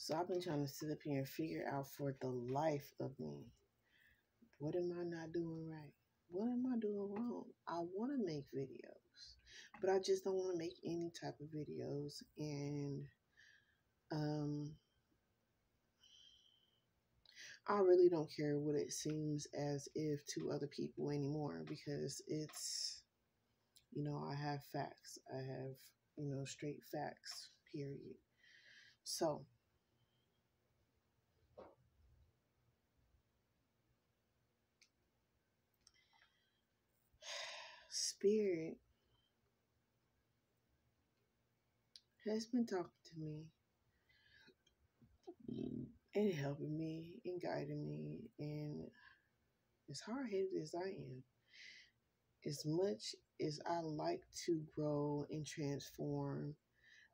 So I've been trying to sit up here and figure out for the life of me, what am I not doing right? What am I doing wrong? I want to make videos, but I just don't want to make any type of videos. And um, I really don't care what it seems as if to other people anymore, because it's, I have facts. I have, straight facts, period. So, Spirit has been talking to me and helping me and guiding me. And as hard headed as I am, as much as I like to grow and transform,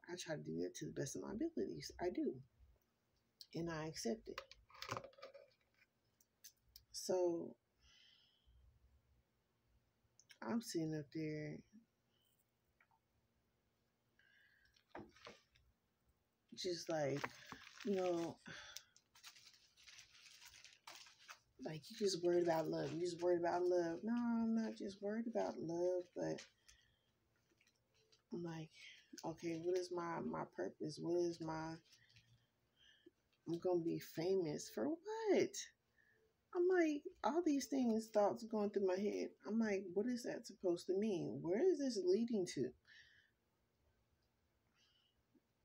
I try to do that to the best of my abilities. I do. And I accept it. So I'm sitting up there just like, you know, like you just worried about love. You just worried about love. No, I'm not just worried about love, but I'm like, okay, what is my purpose? What is I'm gonna be famous for what? I'm like, all these things, thoughts going through my head. I'm like, what is that supposed to mean? Where is this leading to?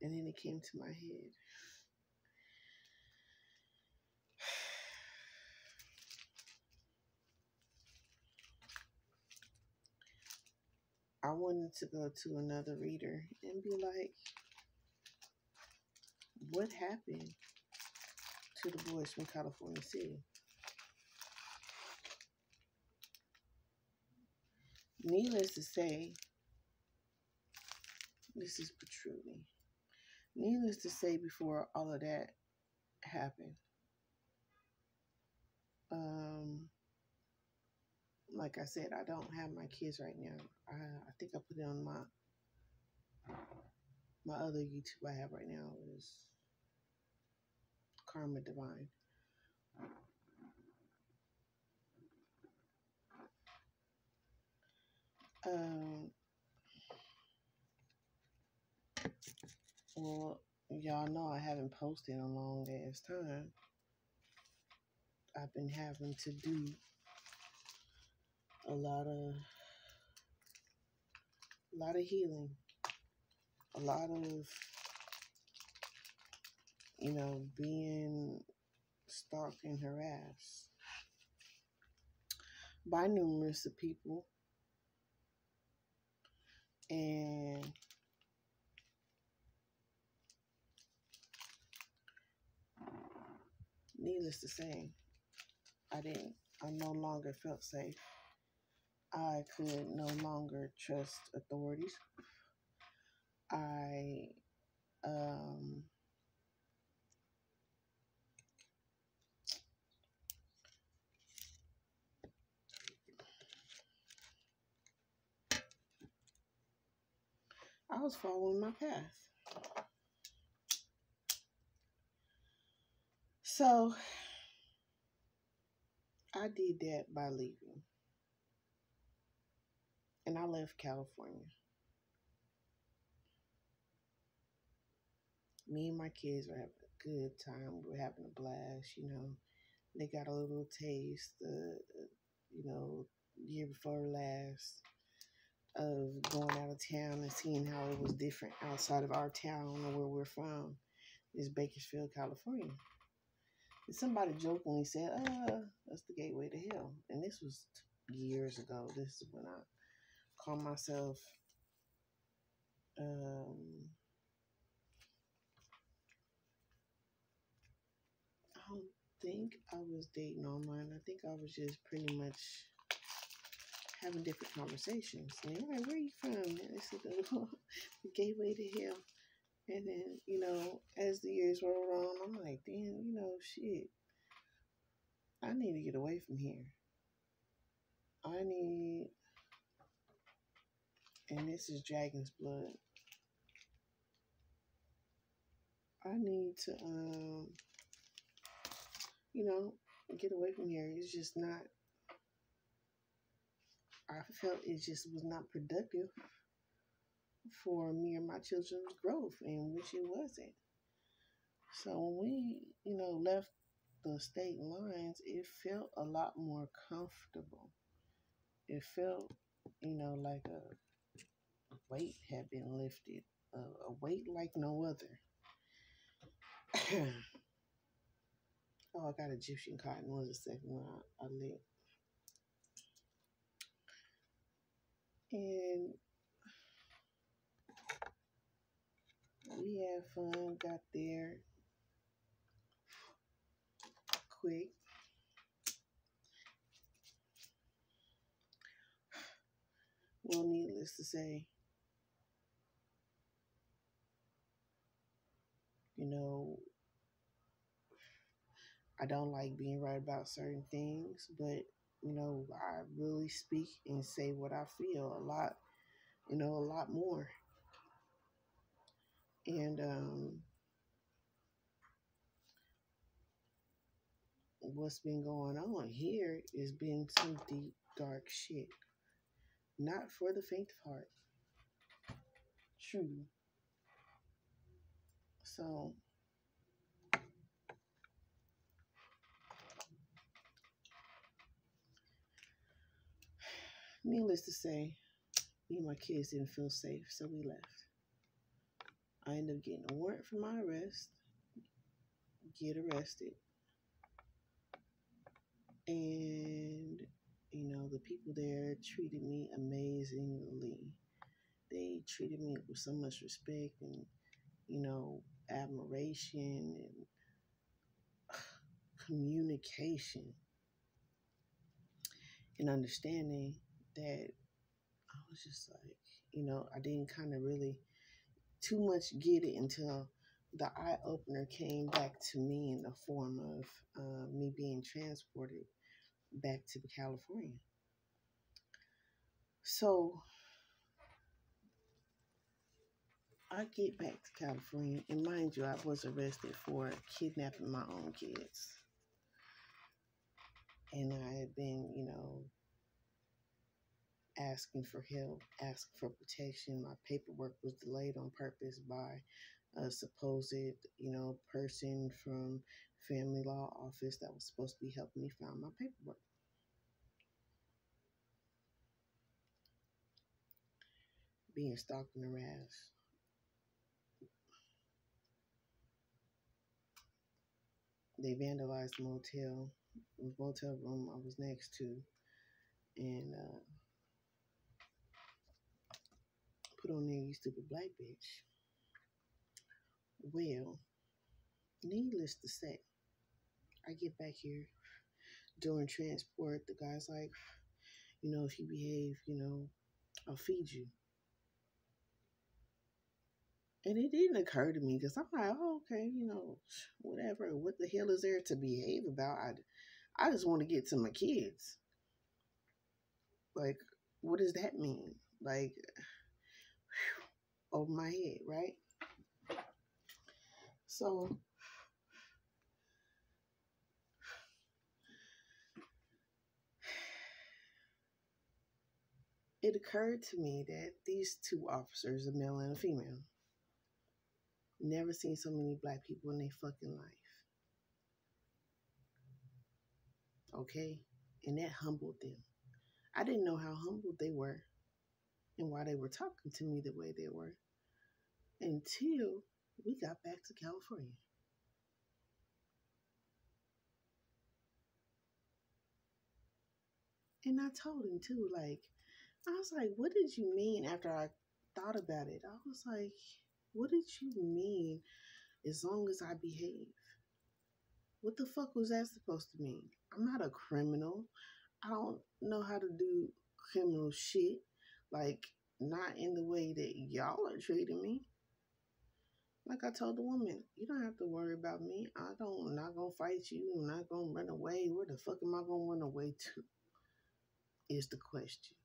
And then it came to my head. I wanted to go to another reader and be like, what happened to the boys from California City? Needless to say, this is protruding. Needless to say, before all of that happened, um, like I said, I don't have my kids right now. I think I put it on my other YouTube I have right now is Karma Divine. Um, well, y'all know I haven't posted in a long ass time. I've been having to do a lot of healing, a lot of being stalked and harassed by numerous of people, and needless to say, I no longer felt safe. I could no longer trust authorities. I um I was following my path. So I did that by leaving. And I left California. Me and my kids were having a good time. We were having a blast. They got a little taste, year before last, of going out of town and seeing how it was different outside of our town or where we're from. Is Bakersfield, California. And somebody jokingly said, that's the gateway to hell. And this was years ago. This is when I called myself, I don't think I was dating online. I think I was just pretty much having different conversations. And they're like, where are you from? And I said, the gateway to hell. And then, as the years rolled on, I'm like, damn, shit. I need to get away from here. And this is Dragon's Blood. I need to, you know, get away from here. It's just not, I felt it just was not productive for me and my children's growth, and which it wasn't. So when we, left the state lines, it felt a lot more comfortable. It felt, like a weight had been lifted, a weight like no other. Oh, I got Egyptian cotton. Was the second one I lit. And we had fun, got there quick. Well, needless to say, you know, I don't like being right about certain things, but, I really speak and say what I feel a lot, a lot more. And what's been going on here has been some deep, dark shit. Not for the faint of heart. True. So, needless to say, me and my kids didn't feel safe, so we left. I ended up getting a warrant for my arrest, get arrested, and the people there treated me amazingly. They treated me with so much respect and admiration and communication and understanding that I was just like, I didn't kind of really too much get it until the eye opener came back to me in the form of me being transported back to California. So I get back to California, and mind you, I was arrested for kidnapping my own kids. And I had been, asking for help, asking for protection. My paperwork was delayed on purpose by a supposed, person from family law office that was supposed to be helping me find my paperwork. Being stalked and harassed. They vandalized the motel room I was next to, and put on there, "You stupid black bitch." Well, needless to say, I get back here during transport. The guy's like, if you behave, I'll feed you. And it didn't occur to me because I'm like, oh, okay, whatever. What the hell is there to behave about? I just want to get to my kids. Like, what does that mean? Like, over my head, right? So it occurred to me that these two officers, a male and a female, never seen so many black people in their fucking life. Okay? And that humbled them. I didn't know how humbled they were and why they were talking to me the way they were until we got back to California. And I told him too, like, I was like, what did you mean after I thought about it? I was like, what did you mean as long as I behave? What the fuck was that supposed to mean? I'm not a criminal. I don't know how to do criminal shit. Like, not in the way that y'all are treating me. Like I told the woman, you don't have to worry about me. I'm not gonna fight you. I'm not gonna run away. Where the fuck am I gonna run away to? Is the question.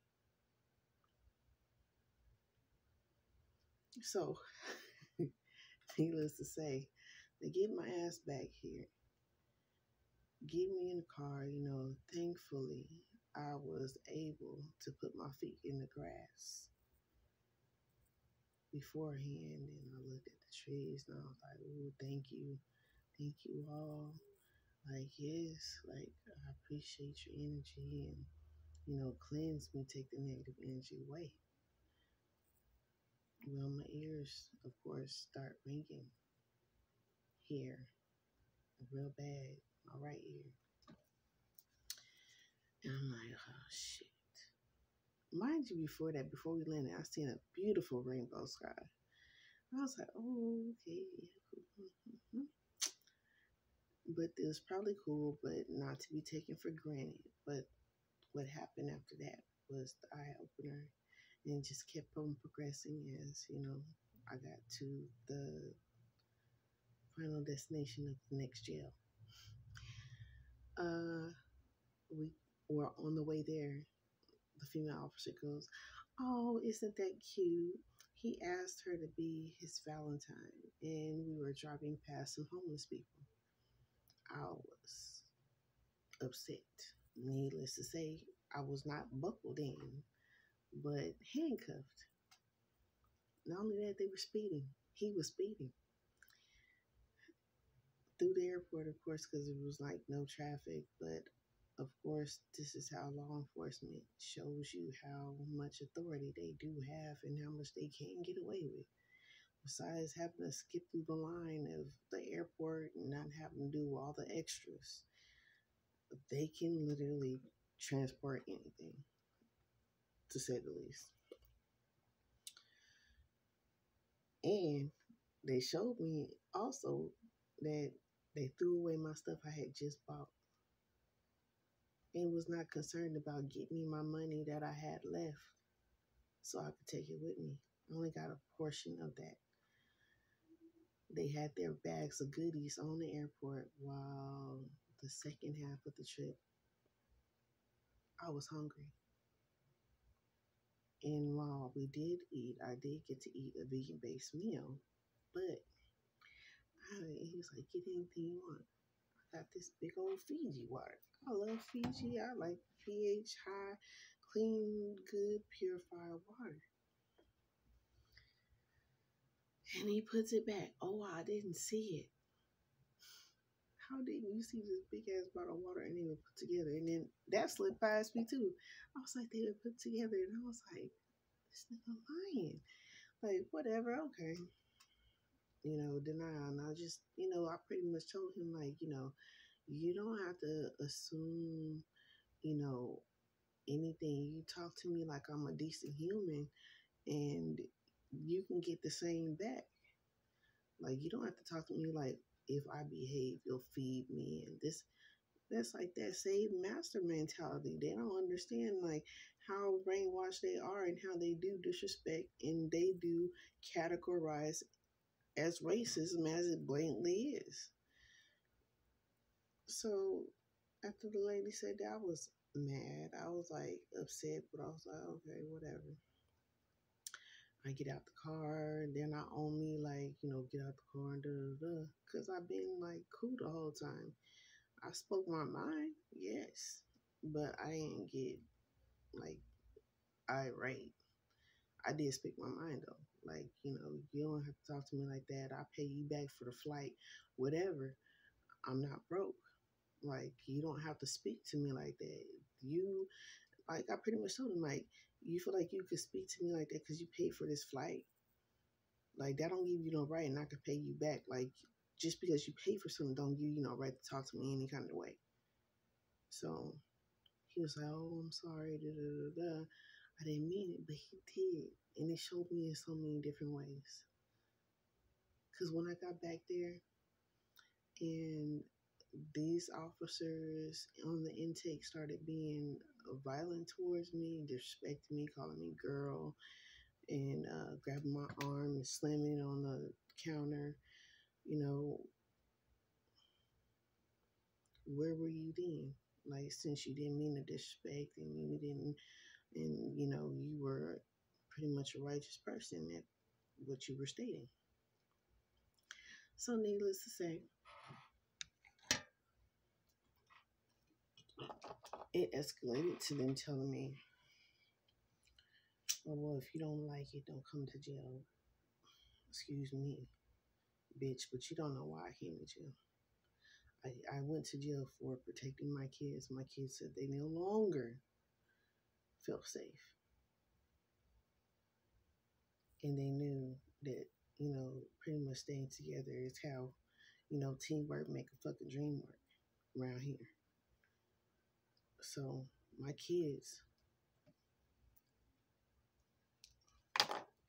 So, needless to say, They get my ass back here, get me in the car. Thankfully, I was able to put my feet in the grass beforehand, and I looked at the trees, and I was like, "Ooh, thank you all." Like, yes, like I appreciate your energy, and cleanse me, take the negative energy away. Well, my ears, of course, start ringing here, real bad, my right ear, and I'm like, oh shit. Mind you, before we landed, I seen a beautiful rainbow sky. I was like, oh, okay, cool. But it was probably cool, but not to be taken for granted. But what happened after that was the eye opener, and just kept on progressing as I got to the final destination of the next jail. Uh, we were on the way there. The female officer goes, "Oh, isn't that cute?" He asked her to be his Valentine, and we were driving past some homeless people. I was upset. Needless to say, I was not buckled in, but handcuffed. Not only that, they were speeding. He was speeding through the airport, of course, because it was like no traffic. But of course, this is how law enforcement shows you how much authority they do have and how much they can get away with. Besides having to skip through the line of the airport and not having to do all the extras, they can literally transport anything, to say the least. And they showed me also that they threw away my stuff I had just bought and was not concerned about getting me my money that I had left so I could take it with me. I only got a portion of that. They had their bags of goodies on the airport while the second half of the trip, I was hungry. And while we did eat, I did get to eat a vegan based meal. But he was like, get anything you want. I got this big old Fiji water. I love Fiji. I like pH high, clean, good, purified water. And he puts it back. Oh, I didn't see it. How didn't you see this big ass bottle of water and they were put together? And then that slipped past me too. I was like, they were put together. And I was like, this nigga lying. Like, whatever, okay. Denial. And I just, I pretty much told him, like, you don't have to assume, you know, anything. You talk to me like I'm a decent human and you can get the same back. Like, you don't have to talk to me like, if I behave, you'll feed me. And that's like that same master mentality. They don't understand like how brainwashed they are and how they do disrespect and they do categorize as racism as it blatantly is. So after the lady said that, I was mad. I was like upset, but I was like, okay, whatever. I get out the car, and then I own me like, get out the car and da da da. Cause I've been like cool the whole time. I spoke my mind, yes, but I didn't get like irate. I did speak my mind though. Like, you don't have to talk to me like that. I pay you back for the flight, whatever. I'm not broke. Like, you don't have to speak to me like that. You, like, I pretty much told him, like, you feel like you could speak to me like that because you paid for this flight. Like, that don't give you no right, and I could pay you back. Like, just because you pay for something don't give you no right to talk to me any kind of way. So he was like, oh, I'm sorry, da da da da. I didn't mean it, but he did. And it showed me in so many different ways. Because when I got back there and these officers on the intake started being violent towards me, disrespecting me, calling me girl, and grabbing my arm and slamming it on the counter, you know, where were you then? Like, since you didn't mean to disrespect and you didn't, and you were pretty much a righteous person at what you were stating. So, needless to say, it escalated to them telling me, oh, well, if you don't like it, don't come to jail. Excuse me, bitch, but you don't know why I came to jail. I went to jail for protecting my kids. My kids said they no longer felt safe. And they knew that, pretty much staying together is how, teamwork make a fucking dream work around here. So my kids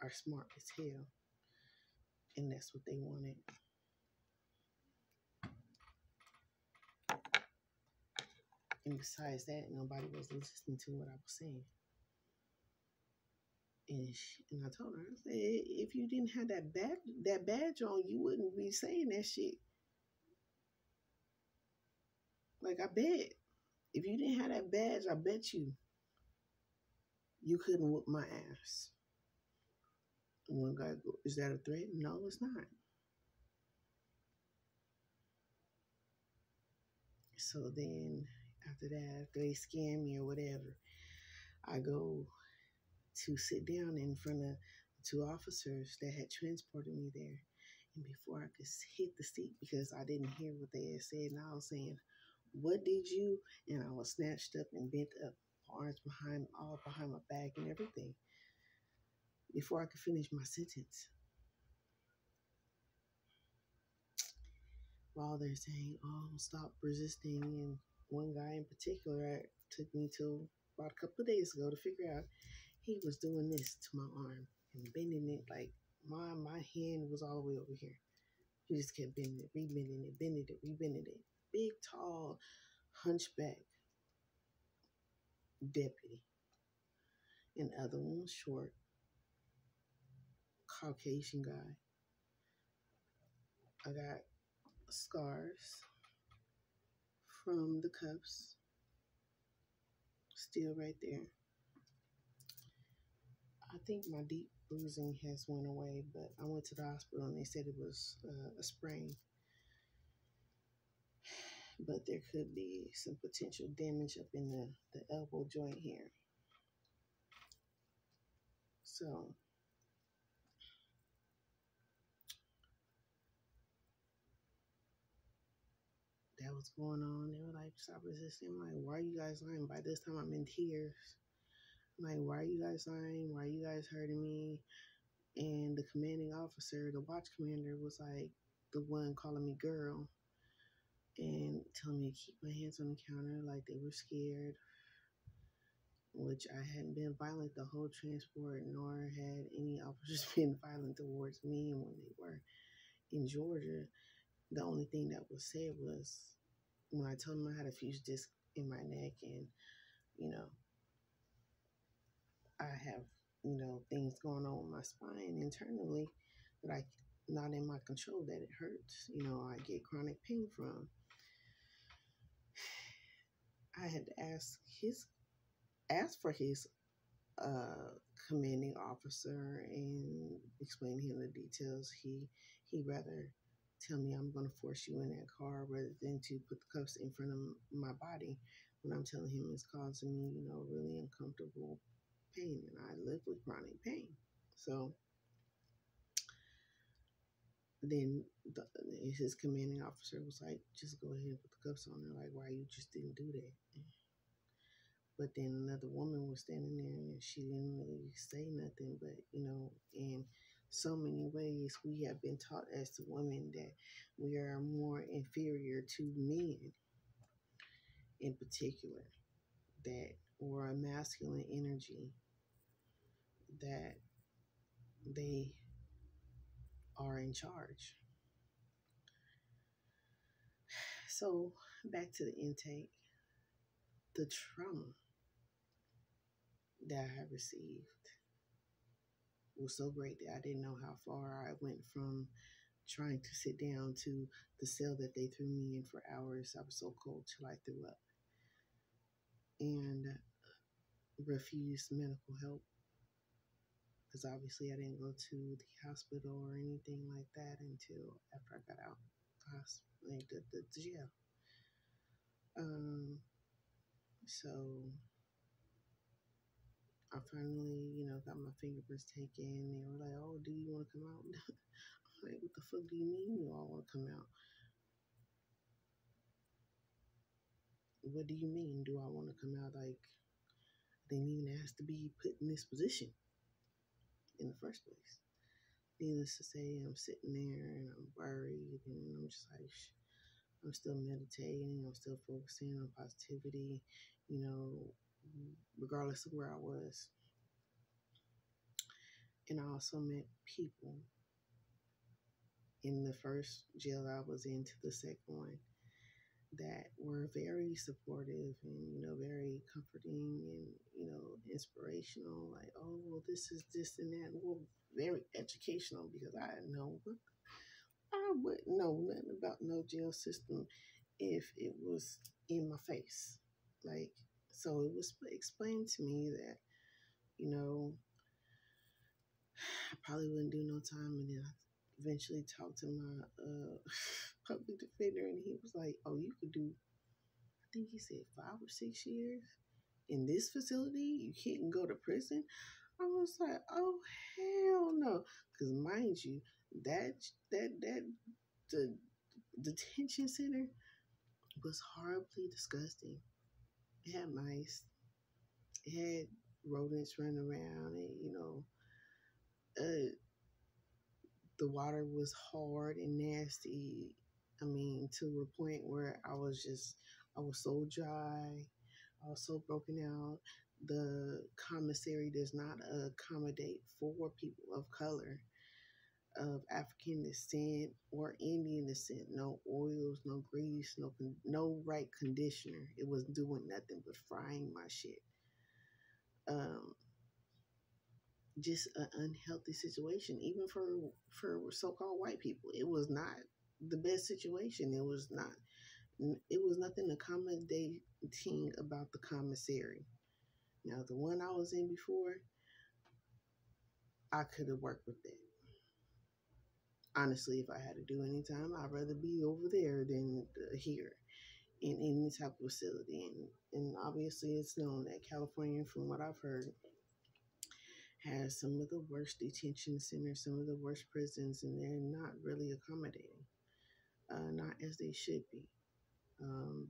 are smart as hell, and that's what they wanted. And besides that, nobody was listening to what I was saying. And I told her, I said, if you didn't have that badge on, you wouldn't be saying that shit. Like, I bet if you didn't have that badge, I bet you couldn't whoop my ass. One guy go, is that a threat? No, it's not. So then after that, after they scan me or whatever, I go to sit down in front of two officers that had transported me there. And before I could hit the seat, because I didn't hear what they had said, and I was saying, what did you? And I was snatched up and bent up, arms all behind my back and everything. Before I could finish my sentence, while they're saying, oh, stop resisting. And one guy in particular took me to about a couple of days ago to figure out he was doing this to my arm and bending it like my hand was all the way over here. He just kept bending it, rebending it, bending it, rebending it. Big, tall, hunchback deputy. And the other one was short, Caucasian guy. I got scars from the cuffs, still right there. I think my deep bruising has went away, but I went to the hospital and they said it was a sprain. But there could be some potential damage up in the elbow joint here. So that was going on. They were like, stop resisting. I'm like, why are you guys lying? By this time, I'm in tears. I'm like, why are you guys lying? Why are you guys hurting me? And the commanding officer, the watch commander, was like the one calling me girl and telling me to keep my hands on the counter like they were scared, which I hadn't been violent the whole transport, nor had any officers been violent towards me. And when they were in Georgia, the only thing that was said was when I told them I had a fused disc in my neck and, you know, I have, things going on with my spine internally that I not in my control, that it hurts. I get chronic pain from. I had to ask for his uh, commanding officer and explain to him the details. He rather tell me I'm going to force you in that car rather than to put the cuffs in front of my body when I'm telling him it's causing me, really uncomfortable pain, and I live with chronic pain. So then his commanding officer was like, just go ahead and put the cuffs on her. Like, why you just didn't do that? But then another woman was standing there and she didn't really say nothing. But, in so many ways, we have been taught as women that we are more inferior to men in particular, that or a masculine energy, that they are in charge. So back to the intake, the trauma that I have received was so great that I didn't know how far I went from trying to sit down to the cell that they threw me in for hours. I was so cold till I threw up and refused medical help. because obviously I didn't go to the hospital or anything like that until after I got out the hospital, like the jail. Um, so I finally, got my fingerprints taken. They were like, "Oh, do you want to come out?" I'm like, "What the fuck do you mean you all want to come out? What do you mean? Do I want to come out? Like, I didn't even ask to be put in this position in the first place." Needless to say, I'm sitting there and I'm worried, and I'm just like, I'm still meditating, I'm still focusing on positivity, you know, regardless of where I was. And I also met people in the first jail I was in to the second one that were very supportive and, very comforting and, inspirational. Like, oh, well, this is this and that. Well, very educational because I wouldn't know nothing about no jail system if it was in my face. Like, so it was explained to me that, I probably wouldn't do no time. And then I eventually talked to my public defender, and he was like, "Oh, you could do, I think he said 5 or 6 years in this facility. You can't go to prison." I was like, "Oh, hell no!" Because mind you, that the detention center was horribly disgusting. It had mice. It had rodents running around, and uh, the water was hard and nasty. I mean, to a point where I was so dry. I was so broken out. The commissary does not accommodate for people of color, of African descent or Indian descent. No oils, no grease, no right conditioner. It was doing nothing but frying my shit. Um, just an unhealthy situation, even for so-called white people. It was not the best situation. It was not. It was nothing accommodating about the commissary. Now, the one I was in before, I could have worked with that. Honestly, if I had to do any time, I'd rather be over there than here in any type of facility. And obviously, it's known that California, from what I've heard, has some of the worst detention centers, some of the worst prisons, and they're not really accommodating, not as they should be. Um,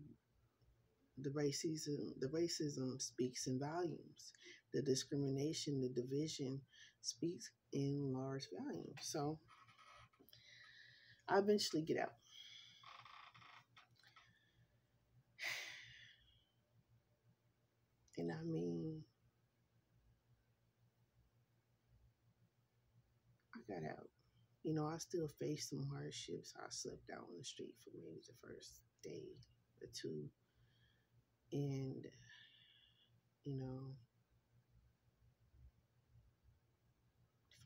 the racism speaks in volumes. The discrimination, the division speaks in large volumes. So I eventually get out. And I mean, I got out. I still faced some hardships. I slept out on the street for maybe the first day or two. And, you know,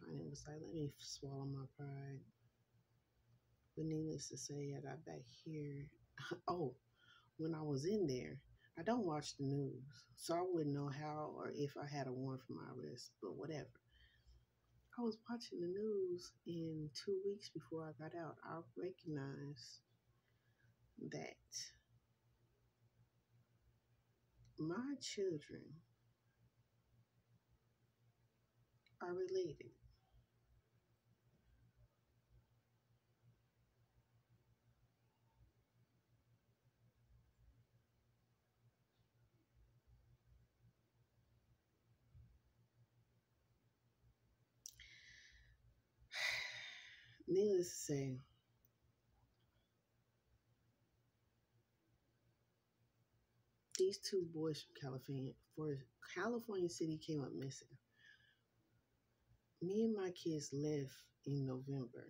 finally was like, let me swallow my pride. But needless to say, I got back here. Oh, when I was in there, I don't watch the news, so I wouldn't know how or if I had a warrant for my arrest, but whatever. I was watching the news, and 2 weeks before I got out, I recognized that my children are related. Needless to say, these two boys from California City came up missing. Me and my kids left in November.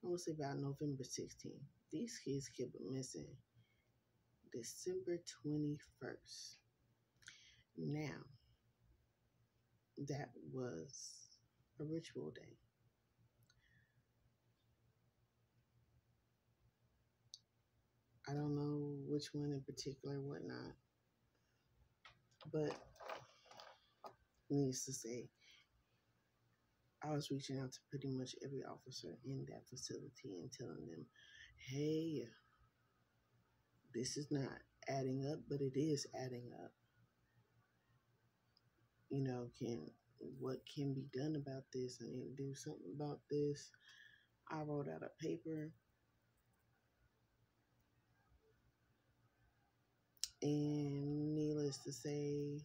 I want to say about November 16th. These kids came up missing December 21st. Now, that was a ritual day. I don't know which one in particular, whatnot, but needless to say, I was reaching out to pretty much every officer in that facility and telling them, hey, this is not adding up, but it is adding up. You know, what can be done about this? I need to do something about this. I wrote out a paper, and needless to say,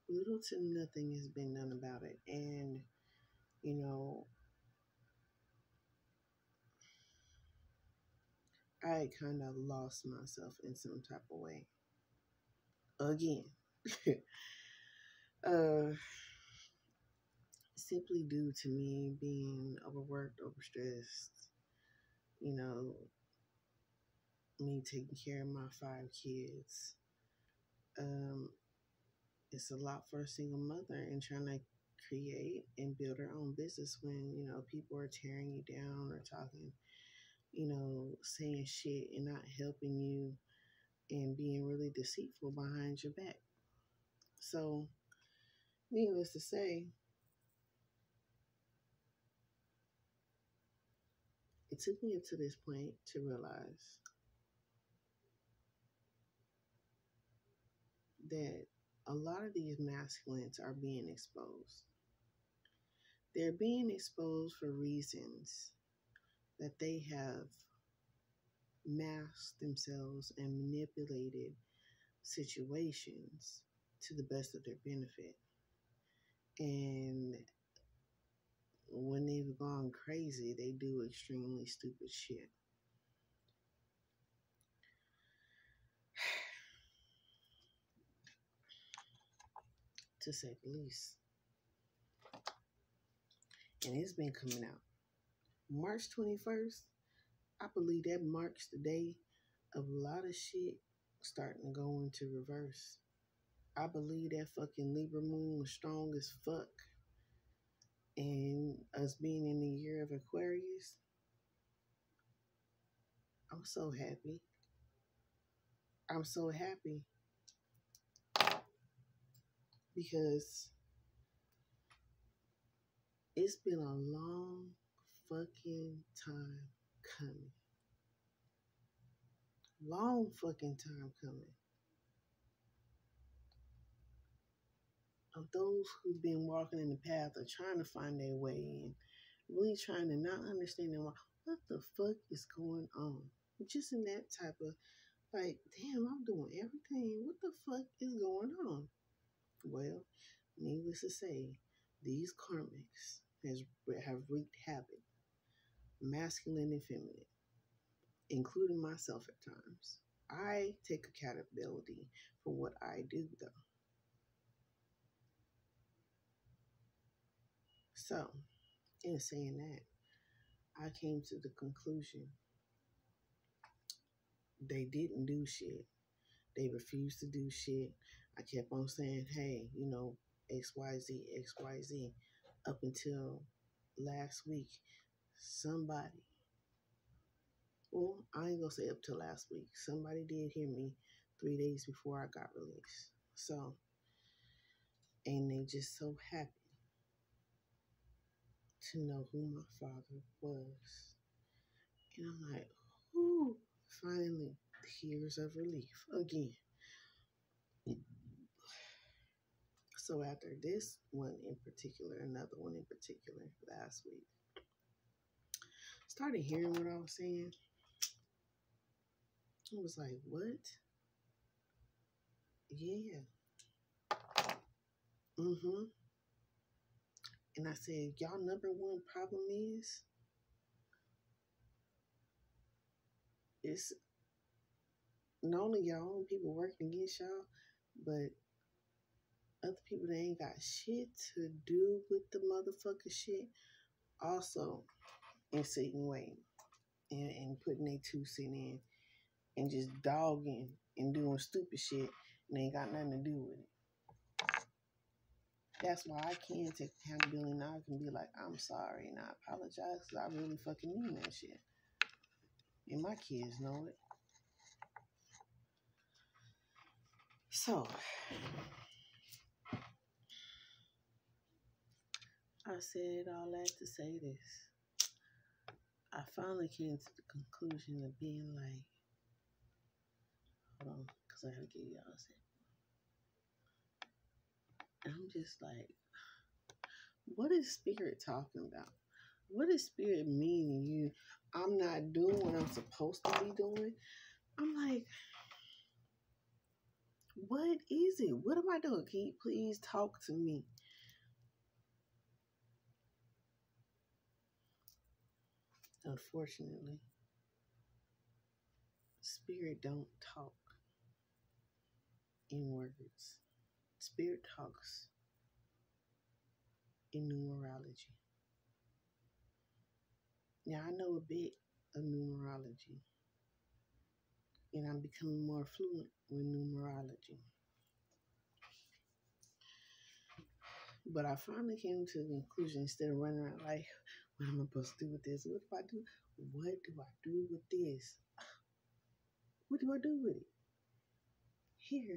little to nothing has been done about it. And, you know, I kind of lost myself in some type of way. Again, uh, simply due to me being overworked, overstressed, you know, me taking care of my 5 kids. Um, it's a lot for a single mother and trying to create and build her own business when, you know, people are tearing you down or talking, you know, saying shit and not helping you and being really deceitful behind your back. So, needless to say, it took me up to this point to realize that a lot of these masculines are being exposed. They're being exposed for reasons that they have masked themselves and manipulated situations to the best of their benefit. And when they've gone crazy, they do extremely stupid shit. To say the least. And it's been coming out. March 21st, I believe that marks the day of a lot of shit starting to go into reverse. I believe that fucking Libra moon was strong as fuck. And us being in the year of Aquarius, I'm so happy. I'm so happy because it's been a long fucking time coming. Long fucking time coming. Of those who've been walking in the path of trying to find their way and really trying to not understanding what the fuck is going on. Just in that type of like, damn, I'm doing everything. What the fuck is going on? Well, needless to say, these karmics have wreaked havoc, masculine and feminine, including myself at times. I take accountability for what I do, though. So, in saying that, I came to the conclusion they didn't do shit. They refused to do shit. I kept on saying, hey, you know, XYZ, XYZ, up until last week. Somebody, well, I ain't gonna say up till last week. Somebody did hear me 3 days before I got released. So, and they just so happy to know who my father was. And I'm like, whoo, finally, tears of relief again. So after this one in particular, another one in particular last week, started hearing what I was saying. I was like, what? Yeah. Mm-hmm. And I said, y'all number one problem is not only y'all own people working against y'all, but other people that ain't got shit to do with the motherfucker shit also insinuating and putting their 2 cents in and just dogging and doing stupid shit and ain't got nothing to do with it. That's why I can take accountability and I can be like, I'm sorry and I apologize because I really fucking mean that shit. And my kids know it. So, I said all that to say this. I finally came to the conclusion of being like, hold on, because I gotta get y'all a second. And I'm just like, what is spirit talking about? What does spirit mean to you? I'm not doing what I'm supposed to be doing. I'm like, what is it? What am I doing? Can you please talk to me? Unfortunately, spirit don't talk in words. Spirit talks in numerology. Now I know a bit of numerology, and I'm becoming more fluent with numerology. But I finally came to the conclusion, instead of running around like, what am I supposed to do with this? What do I do? What do I do with this? What do I do with it? Here.